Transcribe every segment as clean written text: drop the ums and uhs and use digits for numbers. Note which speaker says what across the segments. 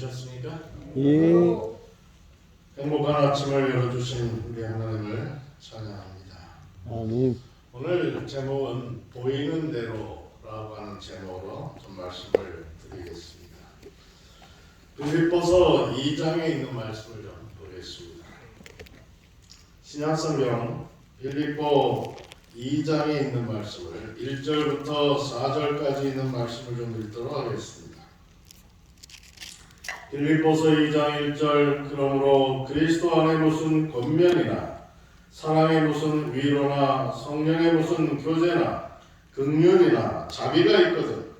Speaker 1: 주무셨습니까?
Speaker 2: 예.
Speaker 1: 행복한 아침을 열어주신 우리 하나님을 찬양합니다.
Speaker 2: 아멘.
Speaker 1: 오늘 제목은 보이는 대로라고 하는 제목으로 좀 말씀을 드리겠습니다. 빌립보서 2장에 있는 말씀을 좀 보겠습니다. 신약성경 빌립보 2장에 있는 말씀을 1절부터 4절까지 있는 말씀을 좀 읽도록 하겠습니다. 빌립보서 2장 1절 그러므로 그리스도 안에 무슨 권면이나 사랑의 무슨 위로나 성령의 무슨 교제나 긍휼이나 자비가 있거든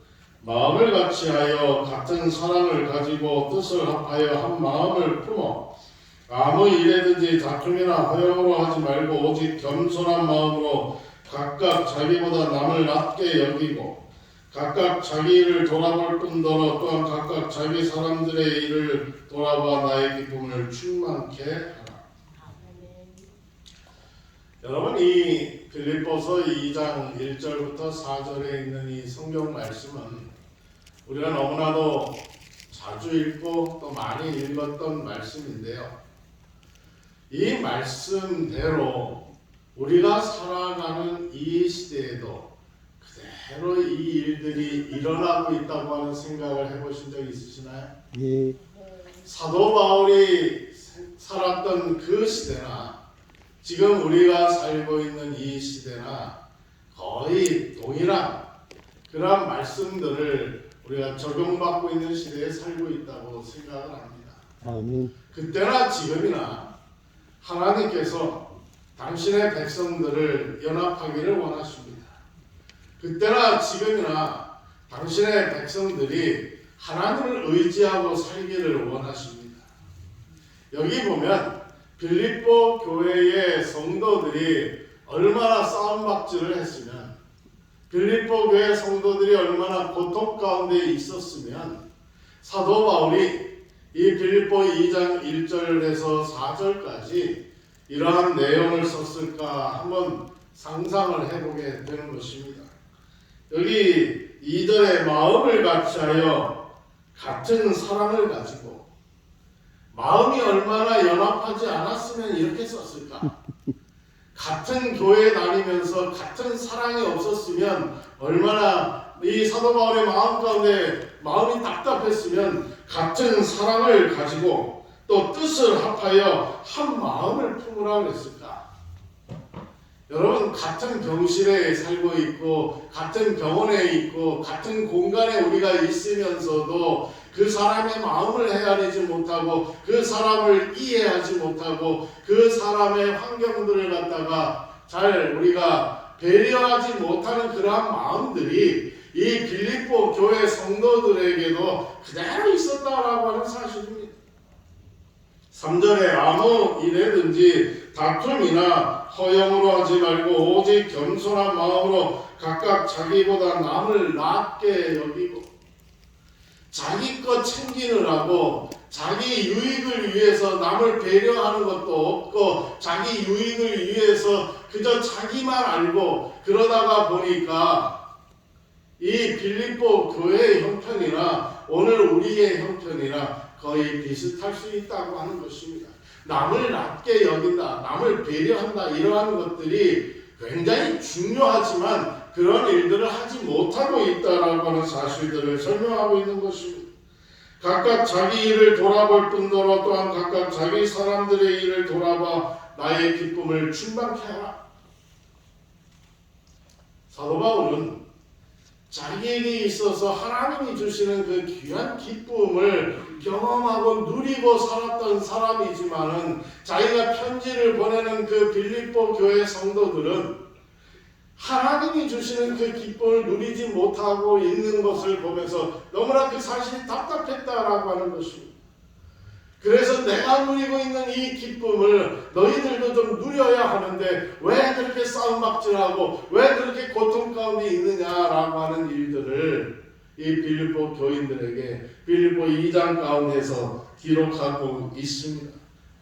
Speaker 1: 마음을 같이하여 같은 사랑을 가지고 뜻을 합하여 한 마음을 품어 아무 일에든지 다툼이나 허영으로 하지 말고 오직 겸손한 마음으로 각각 자기보다 남을 낮게 여기고 각각 자기 일을 돌아볼 뿐더러 또한 각각 자기 사람들의 일을 돌아봐 나의 기쁨을 충만케 하라. 여러분, 이 빌립보서 2장 1절부터 4절에 있는 이 성경 말씀은 우리가 너무나도 자주 읽고 또 많이 읽었던 말씀인데요. 이 말씀대로 우리가 살아가는 이 시대에도 그대로 이 일들이 일어나고 있다고 하는 생각을 해보신 적 있으시나요?
Speaker 2: 예.
Speaker 1: 사도 바울이 살았던 그 시대나 지금 우리가 살고 있는 이 시대나 거의 동일한 그런 말씀들을 우리가 적용받고 있는 시대에 살고 있다고 생각을 합니다.
Speaker 2: 아멘.
Speaker 1: 그때나 지금이나 하나님께서 당신의 백성들을 연합하기를 원하십니다. 그때나 지금이나 당신의 백성들이 하나님을 의지하고 살기를 원하십니다. 여기 보면 빌립보 교회의 성도들이 얼마나 싸움박질을 했으면 빌립보 교회 성도들이 얼마나 고통 가운데 있었으면 사도 바울이 이 빌립보 2장 1절에서 4절까지 이러한 내용을 썼을까 한번 상상을 해보게 되는 것입니다. 여기 2절에 마음을 같이하여 같은 사랑을 가지고 마음이 얼마나 연합하지 않았으면 이렇게 썼을까? 같은 교회 다니면서 같은 사랑이 없었으면 얼마나 이 사도 바울의 마음 가운데 마음이 답답했으면 같은 사랑을 가지고 또 뜻을 합하여 한 마음을 품으라 그랬을까? 여러분, 같은 병실에 살고 있고 같은 병원에 있고 같은 공간에 우리가 있으면서도 그 사람의 마음을 헤아리지 못하고 그 사람을 이해하지 못하고 그 사람의 환경들을 갖다가 잘 우리가 배려하지 못하는 그러한 마음들이 이 빌립보 교회 성도들에게도 그대로 있었다라고 하는 사실입니다. 3절에 아무 일에든지 다툼이나 허영으로 하지 말고 오직 겸손한 마음으로 각각 자기보다 남을 낮게 여기고 자기 것 챙기느라고 자기 유익을 위해서 남을 배려하는 것도 없고 자기 유익을 위해서 그저 자기만 알고 그러다가 보니까 이 빌립보 교회의 형편이나 오늘 우리의 형편이나 거의 비슷할 수 있다고 하는 것입니다. 남을 낮게 여긴다, 남을 배려한다 이러한 것들이 굉장히 중요하지만 그런 일들을 하지 못하고 있다라고 하는 사실들을 설명하고 있는 것입니다. 각각 자기 일을 돌아볼 뿐더러 또한 각각 자기 사람들의 일을 돌아봐 나의 기쁨을 충만케 하라. 사도 바울은 자기에게 있어서 하나님이 주시는 그 귀한 기쁨을 경험하고 누리고 살았던 사람이지만은 자기가 편지를 보내는 그 빌립보 교회 성도들은 하나님이 주시는 그 기쁨을 누리지 못하고 있는 것을 보면서 너무나 그 사실이 답답했다라고 하는 것입니다. 그래서 내가 누리고 있는 이 기쁨을 너희들도 좀 누려야 하는데 왜 그렇게 싸움박질하고 왜 그렇게 고통 가운데 있느냐라고 하는 일들을 이 빌립보 교인들에게 빌립보 2장 가운데서 기록하고 있습니다.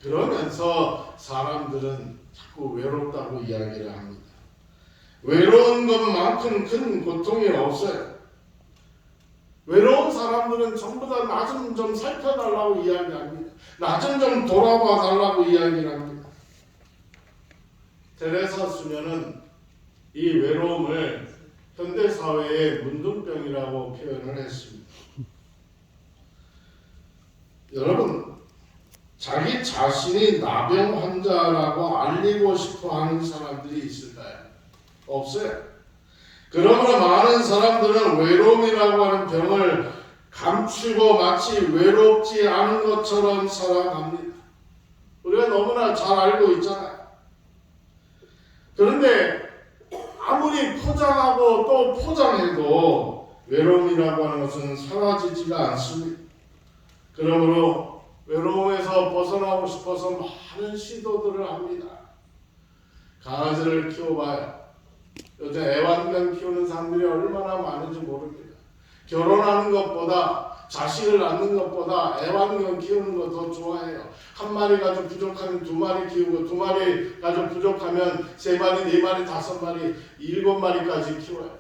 Speaker 1: 그러면서 사람들은 자꾸 외롭다고 이야기를 합니다. 외로운 것만큼 큰 고통이 없어요. 외로운 사람들은 전부 다 나 좀 살펴달라고 이야기합니다. 나 좀 돌아봐 달라고 이야기를 합니다. 테레사 수녀는 이 외로움을 현대사회의 문둥병이라고 표현을 했습니다. 여러분, 자기 자신이 나병 환자라고 알리고 싶어 하는 사람들이 있을까요? 없어요. 그러므로 많은 사람들은 외로움이라고 하는 병을 감추고 마치 외롭지 않은 것처럼 살아갑니다. 우리가 너무나 잘 알고 있잖아요. 그런데 아무리 포장하고 또 포장해도 외로움이라고 하는 것은 사라지지가 않습니다. 그러므로 외로움에서 벗어나고 싶어서 많은 시도들을 합니다. 강아지를 키워봐요. 요즘 애완견 키우는 사람들이 얼마나 많은지 모릅니다. 결혼하는 것보다 자식을 낳는 것보다 애완견 키우는 거 더 좋아해요. 한 마리가 좀 부족하면 두 마리 키우고 두 마리가 좀 부족하면 세 마리, 네 마리, 다섯 마리, 7마리까지 키워요.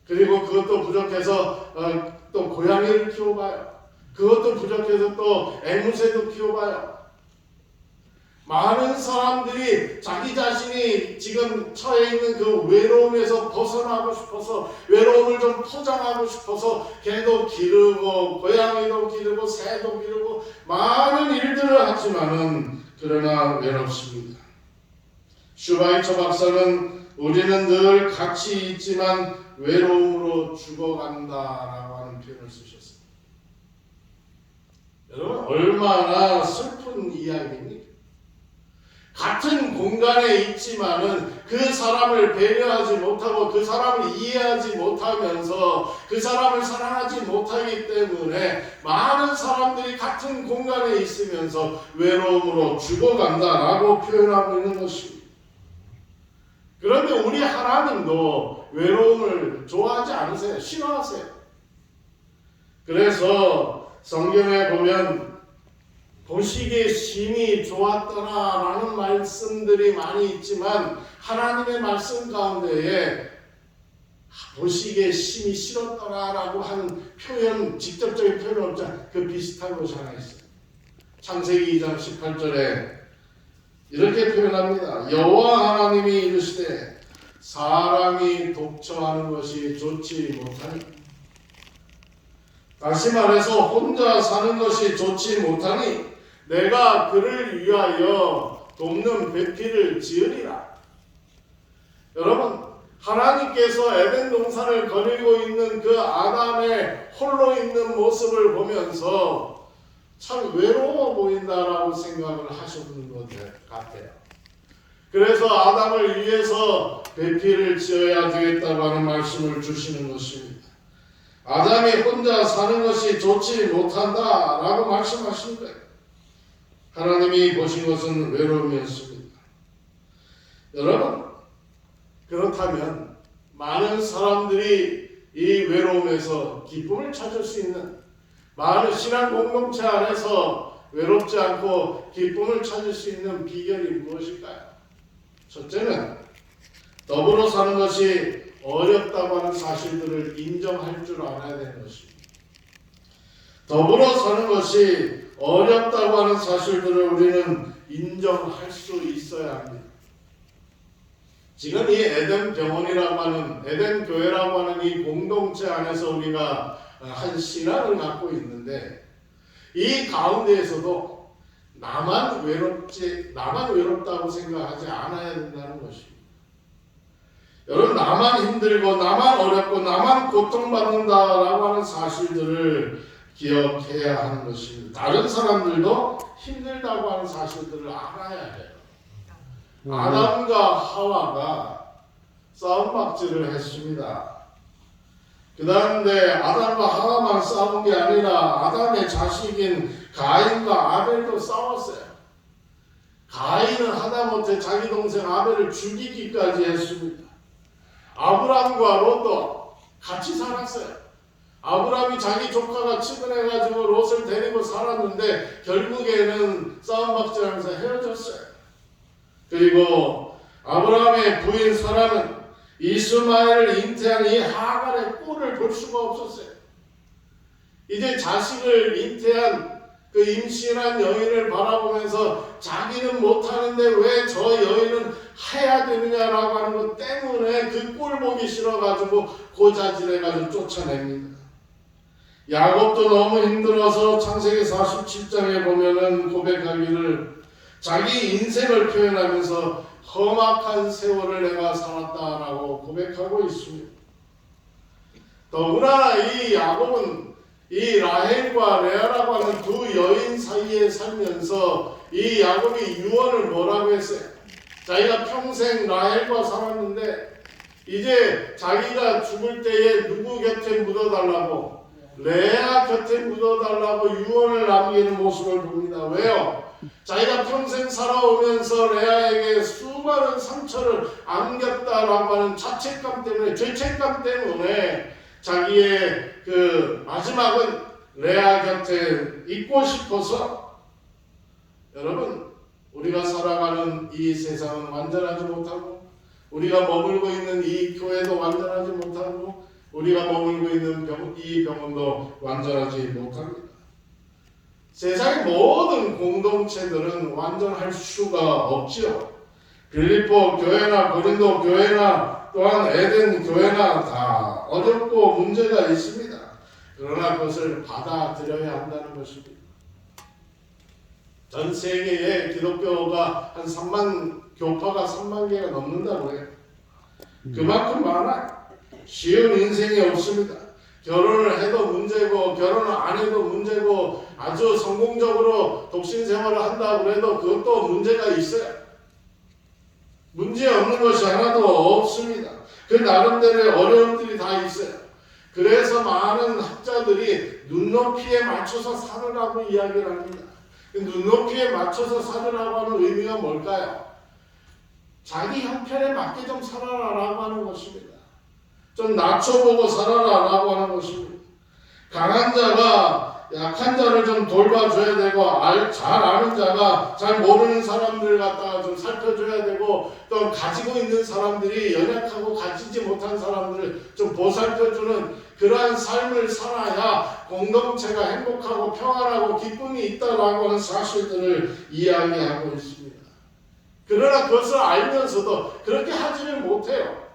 Speaker 1: 그리고 그것도 부족해서 또 고양이를 키워봐요. 그것도 부족해서 또 앵무새도 키워봐요. 많은 사람들이 자기 자신이 지금 처해 있는 그 외로움에서 벗어나고 싶어서 외로움을 좀 포장하고 싶어서 개도 기르고 고양이도 기르고 새도 기르고 많은 일들을 하지만은 그러나 외롭습니다. 슈바이처 박사는 우리는 늘 같이 있지만 외로움으로 죽어간다라고 하는 표현을 쓰셨습니다. 여러분, 얼마나 슬픈 이야기입니까? 같은 공간에 있지만은 그 사람을 배려하지 못하고 그 사람을 이해하지 못하면서 그 사람을 사랑하지 못하기 때문에 많은 사람들이 같은 공간에 있으면서 외로움으로 죽어간다라고 표현하고 있는 것입니다. 그런데 우리 하나님도 외로움을 좋아하지 않으세요? 싫어하세요. 그래서 성경에 보면 보시기에 심히 좋았더라라는 말씀들이 많이 있지만 하나님의 말씀 가운데에 보시기에 심히 싫었더라라고 하는 표현, 직접적인 표현 없잖아요. 그 비슷한 것이 하나 있어요. 창세기 2장 18절에 이렇게 표현합니다. 여호와 하나님이 이르시되 사람이 독처하는 것이 좋지 못하니, 다시 말해서 혼자 사는 것이 좋지 못하니 내가 그를 위하여 돕는 배필을 지으리라. 여러분, 하나님께서 에덴 동산을 거닐고 있는 그 아담의 홀로 있는 모습을 보면서 참 외로워 보인다라고 생각을 하셨는 것 같아요. 그래서 아담을 위해서 배필을 지어야 되겠다고 하는 말씀을 주시는 것입니다. 아담이 혼자 사는 것이 좋지 못한다라고 말씀하신 거예요. 하나님이 보신 것은 외로움이었습니다. 여러분, 그렇다면 많은 사람들이 이 외로움에서 기쁨을 찾을 수 있는, 많은 신앙 공동체 안에서 외롭지 않고 기쁨을 찾을 수 있는 비결이 무엇일까요? 첫째는 더불어 사는 것이 어렵다고 하는 사실들을 인정할 줄 알아야 되는 것입니다. 더불어 사는 것이 어렵다고 하는 사실들을 우리는 인정할 수 있어야 합니다. 지금 이 에덴 병원이라고 하는, 에덴 교회라고 하는 이 공동체 안에서 우리가 한 신앙을 갖고 있는데, 이 가운데에서도 나만 외롭다고 생각하지 않아야 된다는 것입니다. 여러분, 나만 힘들고 나만 어렵고 나만 고통받는다라고 하는 사실들을 기억해야 하는 것입니다. 다른 사람들도 힘들다고 하는 사실들을 알아야 해요. 아담과 하와가 싸움박질을 했습니다. 그런데 아담과 하와만 싸운 게 아니라 아담의 자식인 가인과 아벨도 싸웠어요. 가인은 하다못해 자기 동생 아벨을 죽이기까지 했습니다. 아브람과 롯도 같이 살았어요. 아브람이 자기 조카가 측은해가지고 롯을 데리고 살았는데 결국에는 싸움박질하면서 헤어졌어요. 그리고 아브라함의 부인 사라는 이스마엘을 잉태한 이 하갈의 꼴을 볼 수가 없었어요. 이제 자식을 잉태한 그 임신한 여인을 바라보면서 자기는 못하는데 왜 저 여인은 해야 되느냐라고 하는 것 때문에 그 꼴 보기 싫어가지고 고자질해가지고 쫓아냅니다. 야곱도 너무 힘들어서 창세기 47장에 보면은 고백하기를 자기 인생을 표현하면서 험악한 세월을 내가 살았다라고 고백하고 있습니다. 더구나 이 야곱은 이 라헬과 레아라고 하는 두 여인 사이에 살면서 이 야곱이 유언을 뭐라고 했어요? 자기가 평생 라헬과 살았는데 이제 자기가 죽을 때에 누구 곁에 묻어달라고 레아 곁에 묻어달라고 유언을 남기는 모습을 봅니다. 왜요? 자기가 평생 살아오면서 레아에게 수많은 상처를 안겼다라고 하는 자책감 때문에, 죄책감 때문에 자기의 그 마지막은 레아 곁에 있고 싶어서. 여러분, 우리가 살아가는 이 세상은 완전하지 못하고, 우리가 머물고 있는 이 교회도 완전하지 못하고, 우리가 머물고 있는 이 병원도 완전하지 못합니다. 세상의 모든 공동체들은 완전할 수가 없지요. 빌립보 교회나 고린도 교회나 또한 에덴 교회나 다 어렵고 문제가 있습니다. 그러나 그것을 받아들여야 한다는 것입니다. 전 세계에 기독교가 한 3만, 교파가 3만 개가 넘는다고 해요. 그만큼 많아요. 쉬운 인생이 없습니다. 결혼을 해도 문제고 결혼을 안 해도 문제고 아주 성공적으로 독신 생활을 한다고 해도 그것도 문제가 있어요. 문제 없는 것이 하나도 없습니다. 그 나름대로의 어려움들이 다 있어요. 그래서 많은 학자들이 눈높이에 맞춰서 살으라고 이야기를 합니다. 눈높이에 맞춰서 살으라고 하는 의미가 뭘까요? 자기 형편에 맞게 좀 살아라라고 하는 것입니다. 좀 낮춰보고 살아라라고 하는 것입니다. 강한 자가 약한 자를 좀 돌봐줘야 되고, 잘 아는 자가 잘 모르는 사람들 갖다가 좀 살펴줘야 되고, 또 가지고 있는 사람들이 연약하고 가지지 못한 사람들을 좀 보살펴주는 그러한 삶을 살아야 공동체가 행복하고 평안하고 기쁨이 있다라고 하는 사실들을 이야기하고 있습니다. 그러나 그것을 알면서도 그렇게 하지를 못해요.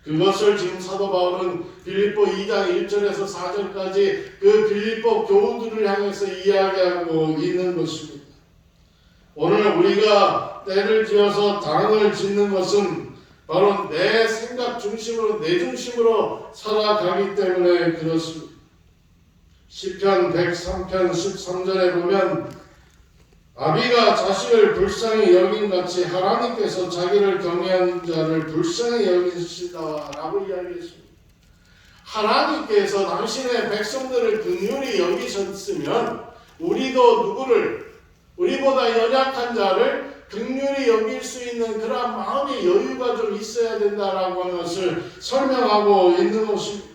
Speaker 1: 그것을 지금 사도 바울은 빌립보 2장 1절에서 4절까지 그 빌립보 교우들을 향해서 이야기하고 있는 것입니다. 오늘 우리가 때를 지어서 당을 짓는 것은 바로 내 생각 중심으로, 내 중심으로 살아가기 때문에 그렇습니다. 시편 103편 13절에 보면 아비가 자식을 불쌍히 여긴 같이 하나님께서 자기를 경외하는 자를 불쌍히 여기시다라고 이야기했습니다. 하나님께서 당신의 백성들을 긍휼히 여기셨으면 우리도 누구를, 우리보다 연약한 자를 긍휼히 여길 수 있는 그런 마음의 여유가 좀 있어야 된다라고 하는 것을 설명하고 있는 것입니다.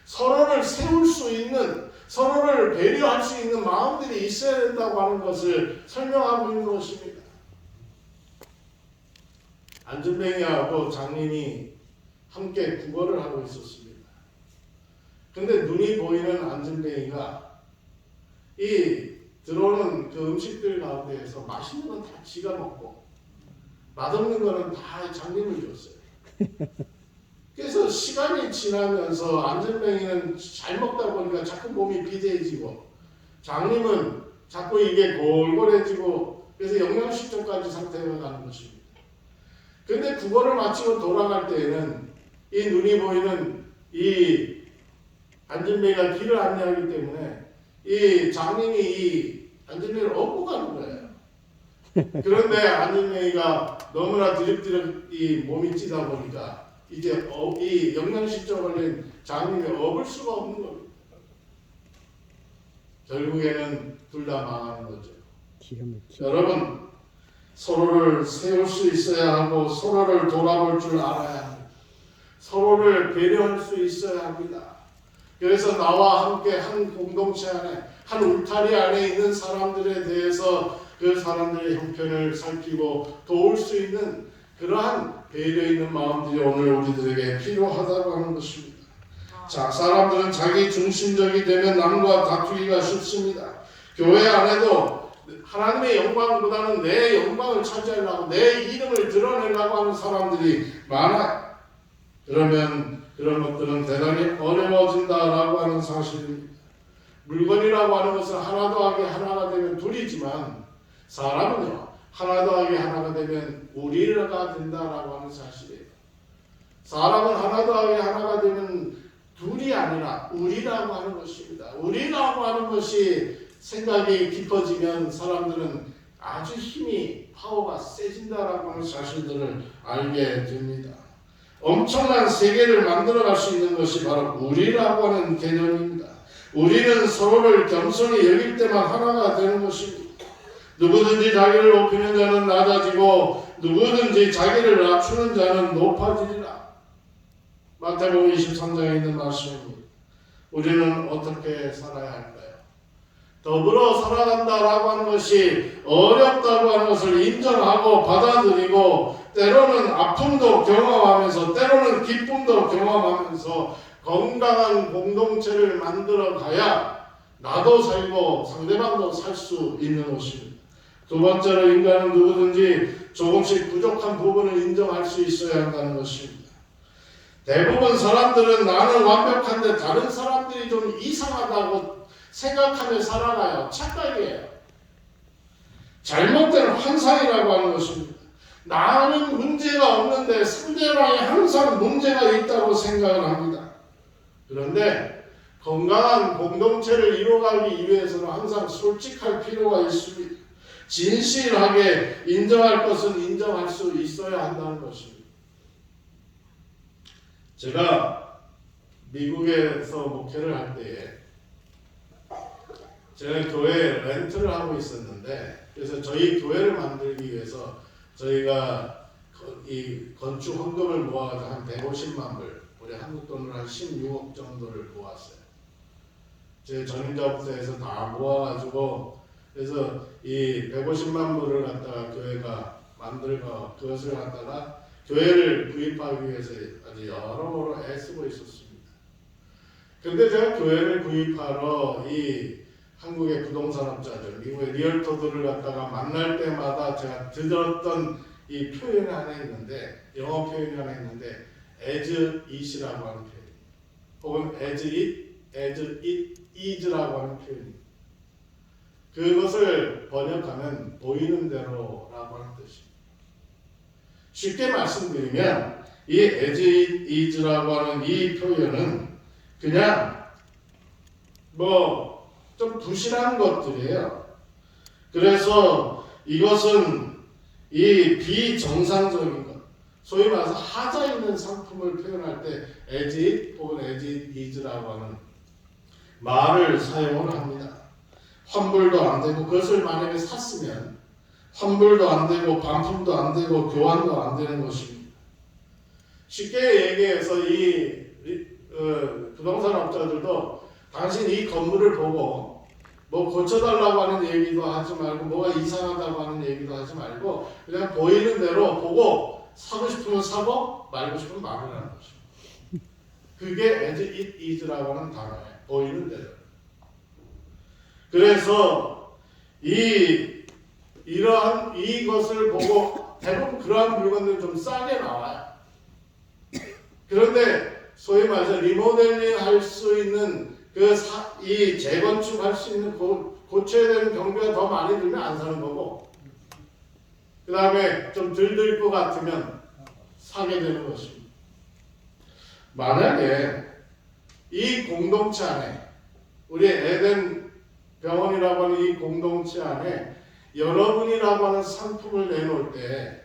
Speaker 1: 서로를 세울 수 있는, 서로를 배려할 수 있는 마음들이 있어야 된다고 하는 것을 설명하고 있는 것입니다. 안전뱅이하고 장님이 함께 국어를 하고 있었습니다. 근데 눈이 보이는 안전뱅이가 이 들어오는 그 음식들 가운데에서 맛있는 건 다 지가 먹고 맛없는 거는 다 장님을 줬어요. 그래서 시간이 지나면서 안전뱅이는 잘 먹다 보니까 자꾸 몸이 비대해지고 장님은 자꾸 이게 골골해지고 그래서 영양실조까지 상태가 가는 것입니다. 그런데 국어를 마치고 돌아갈 때에는 이 눈이 보이는 이 안전뱅이가 길을 안내하기 때문에 이 장님이 이 안전뱅이를 업고 가는 거예요. 그런데 안전뱅이가 너무나 드립드립 이 몸이 찌다 보니까 이제 이 영양실조 걸린 장님이 업을 수가 없는 겁니다. 결국에는 둘 다 망하는 거죠. 여러분, 서로를 세울 수 있어야 하고 서로를 돌아볼 줄 알아야 합니다. 서로를 배려할 수 있어야 합니다. 그래서 나와 함께 한 공동체 안에, 한 울타리 안에 있는 사람들에 대해서 그 사람들의 형편을 살피고 도울 수 있는 그러한 배려 있는 마음들이 오늘 우리들에게 필요하다고 하는 것입니다. 자, 사람들은 자기 중심적이 되면 남과 다투기가 쉽습니다. 교회 안에도 하나님의 영광보다는 내 영광을 차지하려고 내 이름을 드러내려고 하는 사람들이 많아요. 그러면 그런 것들은 대단히 어려워진다라고 하는 사실입니다. 물건이라고 하는 것은 하나 더하기 하나가 되면 둘이지만 사람은요 하나 더하기 하나가 되면 우리가 된다라고 하는 사실이에요. 사람은 하나 더하기 하나가 되면 둘이 아니라 우리라고 하는 것입니다. 우리라고 하는 것이 생각이 깊어지면 사람들은 아주 힘이 파워가 세진다라고 하는 사실들을 알게 됩니다. 엄청난 세계를 만들어갈 수 있는 것이 바로 우리라고 하는 개념입니다. 우리는 서로를 겸손히 여길 때만 하나가 되는 것입니다. 누구든지 자기를 높이는 자는 낮아지고 누구든지 자기를 낮추는 자는 높아지리라. 마태복음 23장에 있는 말씀입니다. 우리는 어떻게 살아야 할까요? 더불어 살아간다라고 하는 것이 어렵다고 하는 것을 인정하고 받아들이고 때로는 아픔도 경험하면서 때로는 기쁨도 경험하면서 건강한 공동체를 만들어 가야 나도 살고 상대방도 살 수 있는 것입니다. 두 번째로 인간은 누구든지 조금씩 부족한 부분을 인정할 수 있어야 한다는 것입니다. 대부분 사람들은 나는 완벽한데 다른 사람들이 좀 이상하다고 생각하며 살아가요. 착각이에요. 잘못된 환상이라고 하는 것입니다. 나는 문제가 없는데 상대방이 항상 문제가 있다고 생각을 합니다. 그런데 건강한 공동체를 이루어가기 위해서는 항상 솔직할 필요가 있습니다. 진실하게 인정할 것은 인정할 수 있어야 한다는 것입니다. 제가 미국에서 목회를 할 때에 제가 교회 렌트를 하고 있었는데 그래서 저희 교회를 만들기 위해서 저희가 이 건축 헌금을 모아서 한 150만 불, 우리 한국 돈으로 한 16억 정도를 모았어요. 제 전임자부터 해서 다 모아가지고 그래서 이 150만 불을 갖다가 교회가 만들고 그것을 갖다가 교회를 구입하기 위해서 아주 여러모로 애쓰고 있었습니다. 근데 제가 교회를 구입하러 이 한국의 부동산업자들, 미국의 리얼터들을 갖다가 만날 때마다 제가 들었던 이 표현이 하나 있는데 영어 표현이 하나 있는데 as it이라고 하는 표현, 혹은 as it is라고 하는 표현입니다. 그것을 번역하면 보이는 대로라고 하는 뜻입니다. 쉽게 말씀드리면 이 as it is라고 하는 이 표현은 그냥 좀 부실한 것들이에요. 그래서 이것은 이 비정상적인 것, 소위 말해서 하자 있는 상품을 표현할 때 as it 혹은 as it is라고 하는 말을 사용을 합니다. 환불도 안 되고 그것을 만약에 샀으면 환불도 안 되고 반품도 안 되고 교환도 안 되는 것입니다. 쉽게 얘기해서 이 부동산 업자들도 당신 이 건물을 보고 뭐 고쳐달라고 하는 얘기도 하지 말고 뭐가 이상하다고 하는 얘기도 하지 말고 그냥 보이는 대로 보고 사고 싶으면 사고 말고 싶으면 말으라는 것입니다. 그게 as it is라고 하는 단어예요. 보이는 대로. 그래서 이러한 이것을 보고 대부분 그러한 물건들은 좀 싸게 나와요. 그런데 소위 말해서 리모델링 할 수 있는 이 재건축할 수 있는 고쳐야 되는 경비가 더 많이 들면 안 사는 거고 그 다음에 좀 덜 들 것 같으면 사게 되는 것입니다. 만약에 이 공동체 안에 우리 에덴 병원이라고 하는 이 공동체 안에 여러분이라고 하는 상품을 내놓을 때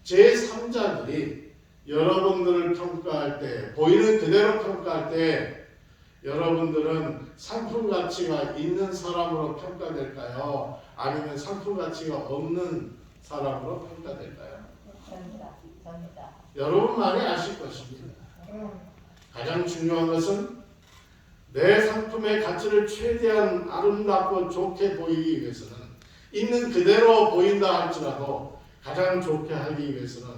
Speaker 1: 제3자들이 여러분들을 평가할 때 보이는 그대로 평가할 때 여러분들은 상품 가치가 있는 사람으로 평가될까요? 아니면 상품 가치가 없는 사람으로 평가될까요?
Speaker 3: 전이다.
Speaker 1: 여러분만이 아실 것입니다. 가장 중요한 것은 내 상품의 가치를 최대한 아름답고 좋게 보이기 위해서는 있는 그대로 보인다 할지라도 가장 좋게 하기 위해서는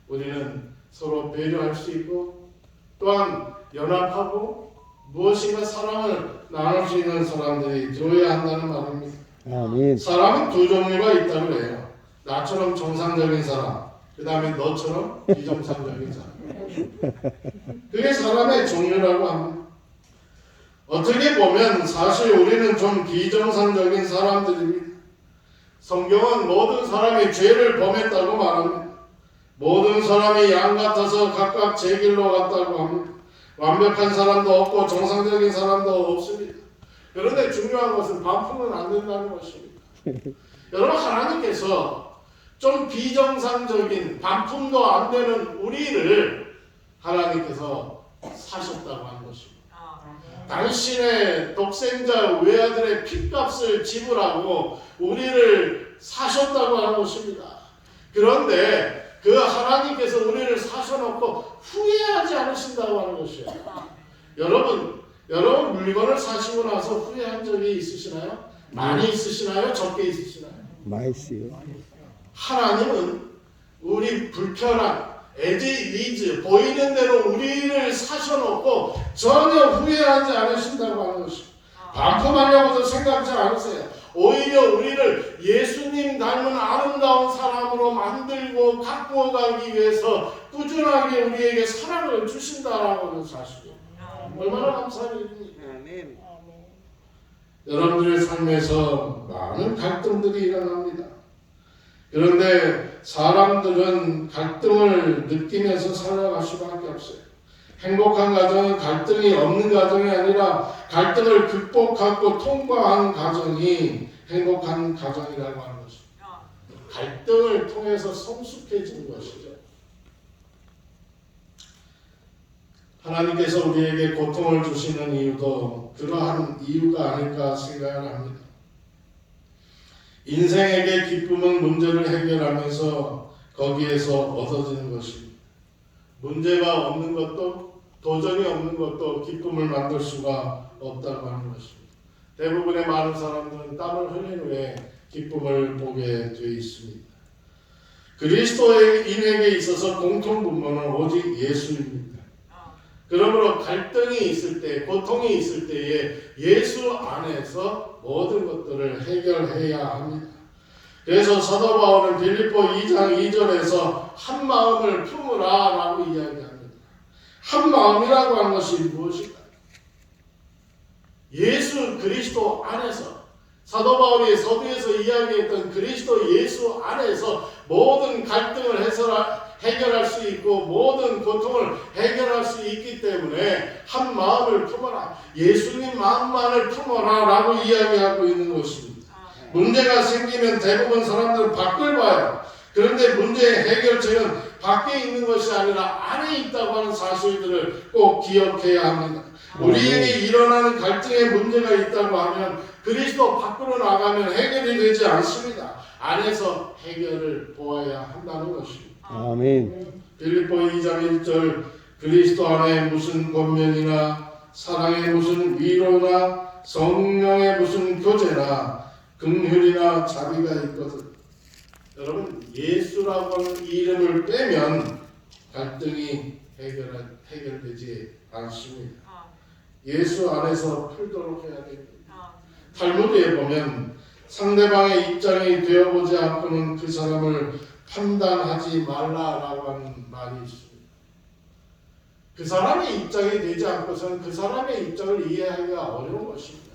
Speaker 1: 우리는 서로 배려할 수 있고 또한 연합하고 무엇인가 사랑을 나눌 수 있는 사람들이 되어야 한다는 말입니다.
Speaker 2: 아멘.
Speaker 1: 사람은 두 종류가 있다고 해요. 나처럼 정상적인 사람, 그 다음에 너처럼 비정상적인 사람. 그게 사람의 종류라고 합니다. 어떻게 보면 사실 우리는 좀 비정상적인 사람들입니다. 성경은 모든 사람이 죄를 범했다고 말합니다. 모든 사람이 양 같아서 각각 제 길로 갔다고 합니다. 완벽한 사람도 없고 정상적인 사람도 없습니다. 그런데 중요한 것은 반품은 안 된다는 것입니다. 여러분, 하나님께서 좀 비정상적인 반품도 안 되는 우리를 하나님께서 사셨다고 하는 것입니다. 당신의 독생자 외아들의 핏값을 지불하고 우리를 사셨다고 하는 것입니다. 그런데 그 하나님께서 우리를 사셔놓고 후회하지 않으신다고 하는 것이에요. 여러분 물건을 사시고 나서 후회한 적이 있으시나요? 많이 있으시나요? 적게 있으시나요?
Speaker 2: 맛있어요.
Speaker 1: 하나님은 우리 불편한 as it is 보이는 대로 우리를 사셔놓고 전혀 후회하지 않으신다고 하는 것입니다. 반품하려고도 생각지 않으세요. 오히려 우리를 예수님 닮은 아름다운 사람으로 만들고 가꾸어 가기 위해서 꾸준하게 우리에게 사랑을 주신다라고 하는 사실이에요. 얼마나 감사한 일입니까?
Speaker 2: 아멘.
Speaker 1: 여러분들의 삶에서 많은 갈등들이 일어납니다. 그런데 사람들은 갈등을 느끼면서 살아갈 수밖에 없어요. 행복한 가정은 갈등이 없는 가정이 아니라 갈등을 극복하고 통과한 가정이 행복한 가정이라고 하는 것입니다. 갈등을 통해서 성숙해지는 것이죠. 하나님께서 우리에게 고통을 주시는 이유도 그러한 이유가 아닐까 생각을 합니다. 인생에게 기쁨은 문제를 해결하면서 거기에서 얻어지는 것입니다. 문제가 없는 것도 도전이 없는 것도 기쁨을 만들 수가 없다고 하는 것입니다. 대부분의 많은 사람들은 땀을 흘린 후에 기쁨을 보게 되어 있습니다. 그리스도인에게 있어서 공통분모는 오직 예수입니다. 그러므로 갈등이 있을 때, 고통이 있을 때에 예수 안에서 모든 것들을 해결해야 합니다. 그래서 사도 바울은 빌립보 2장 2절에서 한 마음을 품으라 라고 이야기합니다. 한 마음이라고 하는 것이 무엇일까요? 예수 그리스도 안에서, 사도 바울이 서두에서 이야기했던 그리스도 예수 안에서 모든 갈등을 해결할 수 있고 모든 고통을 해결할 수 있기 때문에 한 마음을 품어라, 예수님 마음만을 품어라 라고 이야기하고 있는 것입니다. 문제가 생기면 대부분 사람들은 밖을 봐요. 그런데 문제의 해결책은 밖에 있는 것이 아니라 안에 있다고 하는 사실들을 꼭 기억해야 합니다. 우리에게 일어나는 갈등의 문제가 있다고 하면 그리스도 밖으로 나가면 해결이 되지 않습니다. 안에서 해결을 보아야 한다는 것입니다.
Speaker 2: 아멘.
Speaker 1: 빌립보 2장 1절 그리스도 안에 무슨 권면이나 사랑의 무슨 위로나 성령의 무슨 교제나 긍휼이나 자비가 있거든. 여러분, 예수라고 하는 이름을 빼면 갈등이 해결되지 않습니다. 예수 안에서 풀도록 해야 됩니다. 탈무드에 보면 상대방의 입장이 되어보지 않고는 그 사람을 판단하지 말라라고 하는 말이 있습니다. 그 사람의 입장이 되지 않고서는 그 사람의 입장을 이해하기가 어려운 것입니다.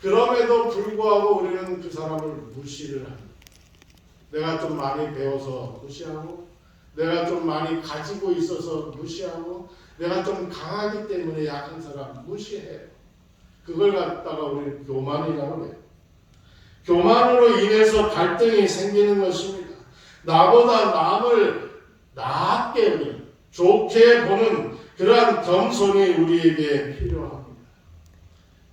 Speaker 1: 그럼에도 불구하고 우리는 그 사람을 무시를 합니다. 내가 좀 많이 배워서 무시하고, 내가 좀 많이 가지고 있어서 무시하고, 내가 좀 강하기 때문에 약한 사람 무시해요. 그걸 갖다가 우리는 교만이라고 해요. 교만으로 인해서 갈등이 생기는 것입니다. 나보다 남을 낮게 좋게 보는 그러한 겸손이 우리에게 필요합니다.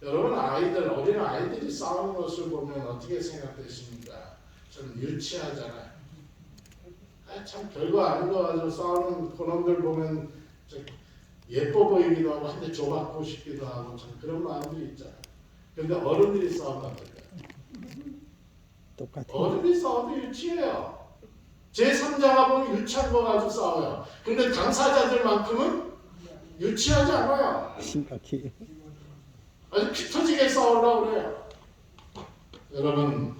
Speaker 1: 여러분, 어린 아이들이 싸우는 것을 보면 어떻게 생각되십니까? 좀 유치하잖아요. 참 별거 아닌 거 가지고 싸우는 그놈들 보면 예뻐 보이기도 하고 한 대 줘받고 싶기도 하고 참 그런 마음들이 있잖아요. 그런데 어른들이 싸우면 어떨까요?
Speaker 2: 똑같은.
Speaker 1: 어른들이 싸워도 유치해요. 제3자가 보면 유치한 거 가지고 싸워요. 근데 당사자들만큼은 유치하지 않아요.
Speaker 2: 심각해.
Speaker 1: 아주 피 터지게 싸우려고 그래요. 여러분,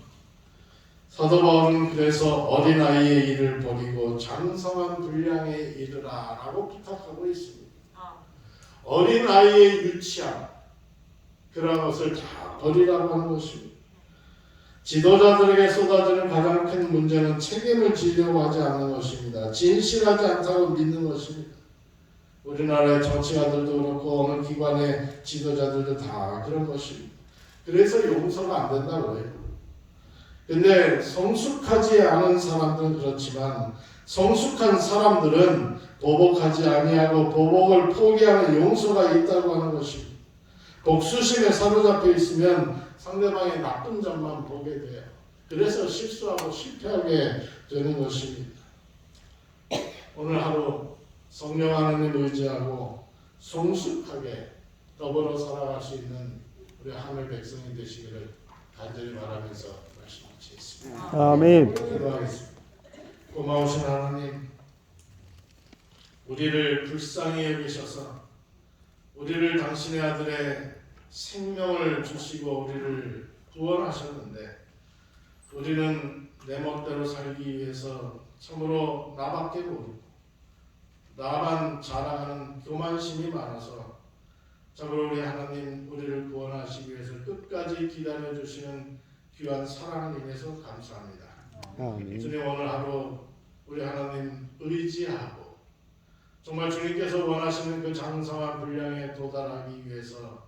Speaker 1: 사도 바울은 그래서 어린아이의 일을 버리고 장성한 분량에 이르라 라고 부탁하고 있습니다. 어린아이의 유치함, 그런 것을 다 버리라고 하는 것입니다. 지도자들에게 쏟아지는 가장 큰 문제는 책임을 지려고 하지 않는 것입니다. 진실하지 않다고 믿는 것입니다. 우리나라의 정치가들도 그렇고 어느 기관의 지도자들도 다 그런 것입니다. 그래서 용서가 안 된다고 해요. 근데 성숙하지 않은 사람들은 그렇지만 성숙한 사람들은 보복하지 아니하고 보복을 포기하는 용서가 있다고 하는 것입니다. 복수심에 사로잡혀 있으면 상대방의 나쁜 점만 보게 돼요. 그래서 실수하고 실패하게 되는 것입니다. 오늘 하루 성령 하나님 의지하고 성숙하게 더불어 살아갈 수 있는 우리 하늘 백성이 되시기를 간절히 바라면서 말씀 마치겠습니다.
Speaker 2: 아멘.
Speaker 1: 기도하겠습니다. 고마우신 하나님, 우리를 불쌍히 여기셔서 우리를 당신의 아들의 생명을 주시고 우리를 구원하셨는데 우리는 내 멋대로 살기 위해서 참으로 나밖에 모르고 나만 자랑하는 교만심이 많아서 참으로 우리 하나님 우리를 구원하시기 위해서 끝까지 기다려주시는 귀한 사랑을 인해서 감사합니다.
Speaker 2: 아멘.
Speaker 1: 주님, 오늘 하루 우리 하나님 의지하고 정말 주님께서 원하시는 그 장성한 분량에 도달하기 위해서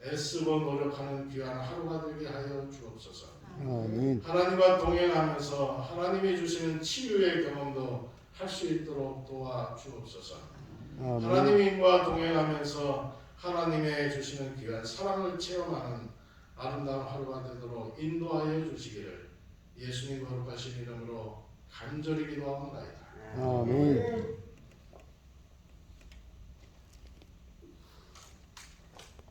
Speaker 1: 애쓰고 노력하는 귀한 하루가 되게 하여 주옵소서.
Speaker 2: 아멘.
Speaker 1: 하나님과 동행하면서 하나님이 주시는 치유의 경험도 할 수 있도록 도와주옵소서.
Speaker 2: 아멘.
Speaker 1: 하나님과 동행하면서 하나님의 주시는 귀한 사랑을 체험하는 아름다운 하루가 되도록 인도하여 주시기를 예수님 거룩하신 이름으로 간절히 기도하옵나이다.
Speaker 2: 아멘.